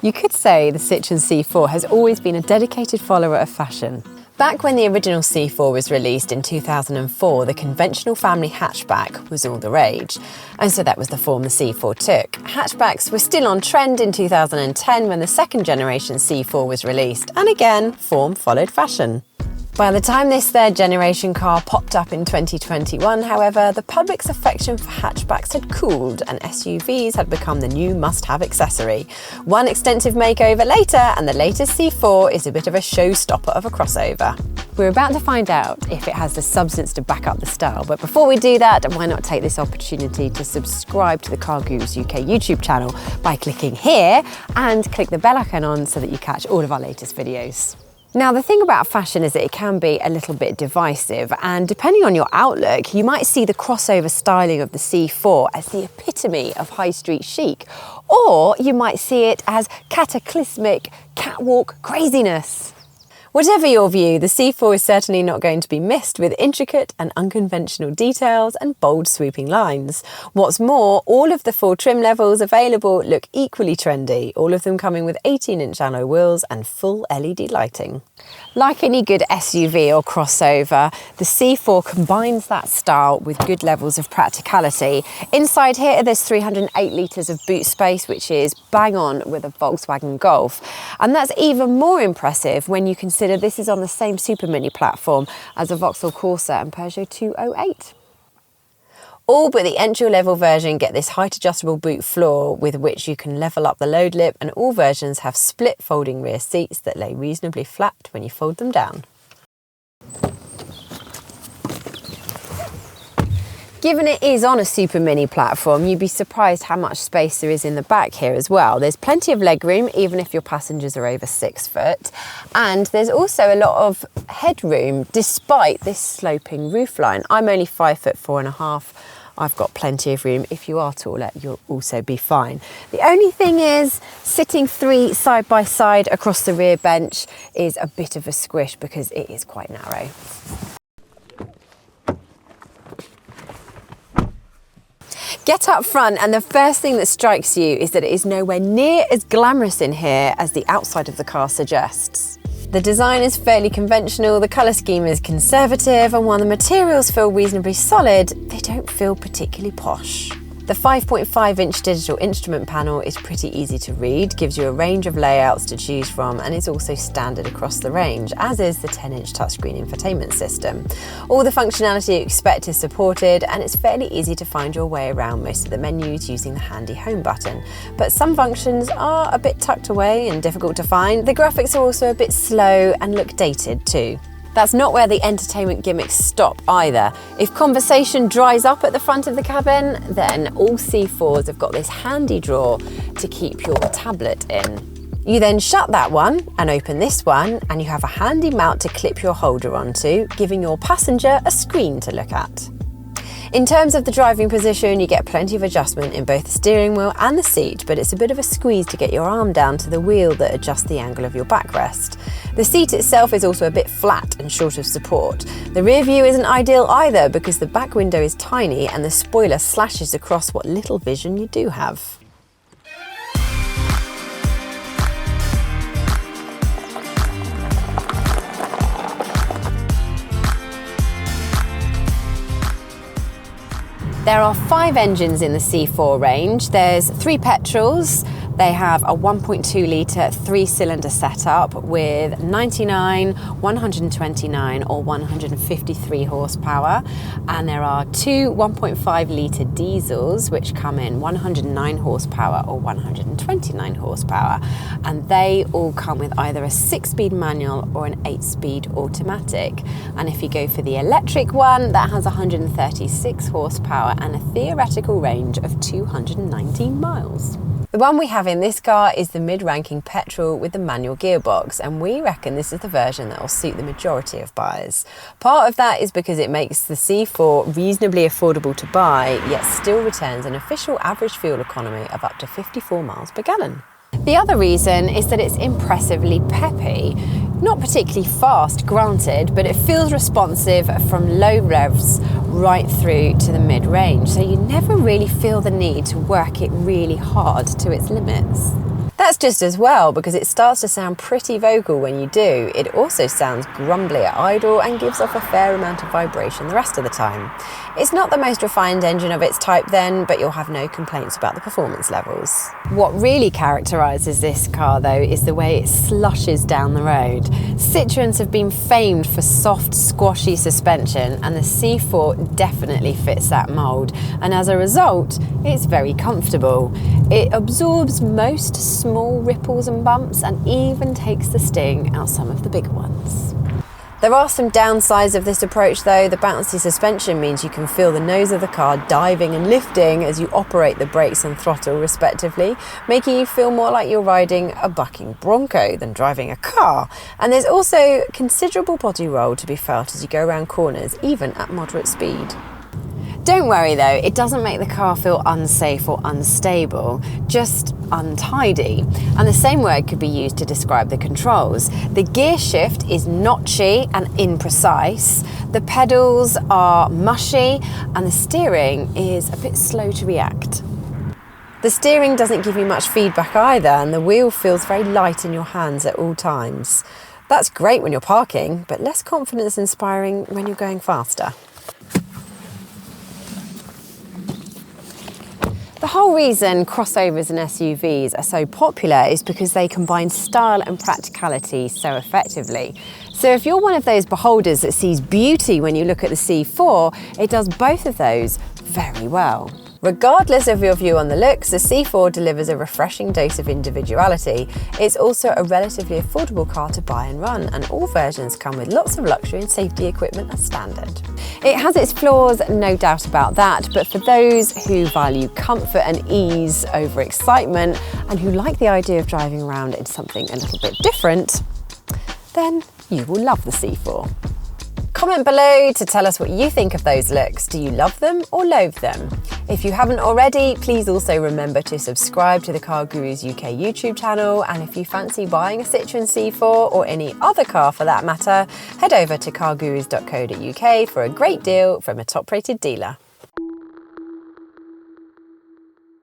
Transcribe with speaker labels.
Speaker 1: You could say the Citroen C4 has always been a dedicated follower of fashion. Back when the original C4 was released in 2004, the conventional family hatchback was all the rage, and so that was the form the C4 took. Hatchbacks were still on trend in 2010 when the second generation C4 was released, and again, form followed fashion. By the time this third generation car popped up in 2021, however, the public's affection for hatchbacks had cooled and SUVs had become the new must-have accessory. One extensive makeover later, and the latest C4 is a bit of a showstopper of a crossover. We're about to find out if it has the substance to back up the style, but before we do that, why not take this opportunity to subscribe to the Car Gurus UK YouTube channel by clicking here and click the bell icon on so that you catch all of our latest videos. Now, the thing about fashion is that it can be a little bit divisive, and depending on your outlook, you might see the crossover styling of the C4 as the epitome of high street chic, or you might see it as cataclysmic catwalk craziness. Whatever your view, the C4 is certainly not going to be missed with intricate and unconventional details and bold sweeping lines. What's more, all of the 4 trim levels available look equally trendy, all of them coming with 18-inch alloy wheels and full LED lighting. Like any good SUV or crossover, the C4 combines that style with good levels of practicality. Inside here, there's 308 litres of boot space, which is bang on with a Volkswagen Golf. And that's even more impressive when you consider this is on the same Super Mini platform as a Vauxhall Corsa and Peugeot 208. All but the entry-level version get this height-adjustable boot floor with which you can level up the load lip, and all versions have split folding rear seats that lay reasonably flat when you fold them down. Given it is on a Super Mini platform, you'd be surprised how much space there is in the back here as well. There's plenty of legroom, even if your passengers are over 6 foot. And there's also a lot of headroom, despite this sloping roofline. I'm only 5'4.5". I've got plenty of room. If you are taller, you'll also be fine. The only thing is, sitting 3 side by side across the rear bench is a bit of a squish because it is quite narrow. Get up front, and the first thing that strikes you is that it is nowhere near as glamorous in here as the outside of the car suggests. The design is fairly conventional, the colour scheme is conservative, and while the materials feel reasonably solid, they don't feel particularly posh. The 5.5-inch digital instrument panel is pretty easy to read, gives you a range of layouts to choose from, and is also standard across the range, as is the 10-inch touchscreen infotainment system. All the functionality you expect is supported, and it's fairly easy to find your way around most of the menus using the handy home button. But some functions are a bit tucked away and difficult to find. The graphics are also a bit slow and look dated too. That's not where the entertainment gimmicks stop either. If conversation dries up at the front of the cabin, then all C4s have got this handy drawer to keep your tablet in. You then shut that one and open this one, and you have a handy mount to clip your holder onto, giving your passenger a screen to look at. In terms of the driving position, you get plenty of adjustment in both the steering wheel and the seat, but it's a bit of a squeeze to get your arm down to the wheel that adjusts the angle of your backrest. The seat itself is also a bit flat and short of support. The rear view isn't ideal either because the back window is tiny and the spoiler slashes across what little vision you do have. There are 5 engines in the C4 range. There's 3 petrols. They have a 1.2 litre 3-cylinder setup with 99, 129 or 153 horsepower. And there are 2 1.5 litre diesels which come in 109 horsepower or 129 horsepower. And they all come with either a 6-speed manual or an 8-speed automatic. And if you go for the electric one, that has 136 horsepower and a theoretical range of 219 miles. The one we have in this car is the mid-ranking petrol with the manual gearbox, and we reckon this is the version that will suit the majority of buyers. Part of that is because it makes the C4 reasonably affordable to buy, yet still returns an official average fuel economy of up to 54 miles per gallon. The other reason is that it's impressively peppy. Not particularly fast, granted, but it feels responsive from low revs right through to the mid-range, so you never really feel the need to work it really hard to its limits. That's just as well, because it starts to sound pretty vocal when you do. It also sounds grumbly at idle and gives off a fair amount of vibration the rest of the time. It's not the most refined engine of its type then, but you'll have no complaints about the performance levels. What really characterises this car though is the way it slushes down the road. Citroens have been famed for soft, squashy suspension, and the C4 definitely fits that mould, and as a result, it's very comfortable. It absorbs most small ripples and bumps and even takes the sting out some of the bigger ones. There are some downsides of this approach though. The bouncy suspension means you can feel the nose of the car diving and lifting as you operate the brakes and throttle respectively, making you feel more like you're riding a bucking bronco than driving a car. And there's also considerable body roll to be felt as you go around corners, even at moderate speed. Don't worry though, it doesn't make the car feel unsafe or unstable, just untidy. And the same word could be used to describe the controls. The gear shift is notchy and imprecise, the pedals are mushy, and the steering is a bit slow to react. The steering doesn't give you much feedback either, and the wheel feels very light in your hands at all times. That's great when you're parking, but less confidence inspiring when you're going faster. The whole reason crossovers and SUVs are so popular is because they combine style and practicality so effectively. So if you're one of those beholders that sees beauty when you look at the C4, it does both of those very well. Regardless of your view on the looks, the C4 delivers a refreshing dose of individuality. It's also a relatively affordable car to buy and run, and all versions come with lots of luxury and safety equipment as standard. It has its flaws, no doubt about that, but for those who value comfort and ease over excitement, and who like the idea of driving around in something a little bit different, then you will love the C4. Comment below to tell us what you think of those looks. Do you love them or loathe them? If you haven't already, please also remember to subscribe to the Car Gurus UK YouTube channel, and if you fancy buying a Citroen C4 or any other car for that matter, head over to cargurus.co.uk for a great deal from a top-rated dealer.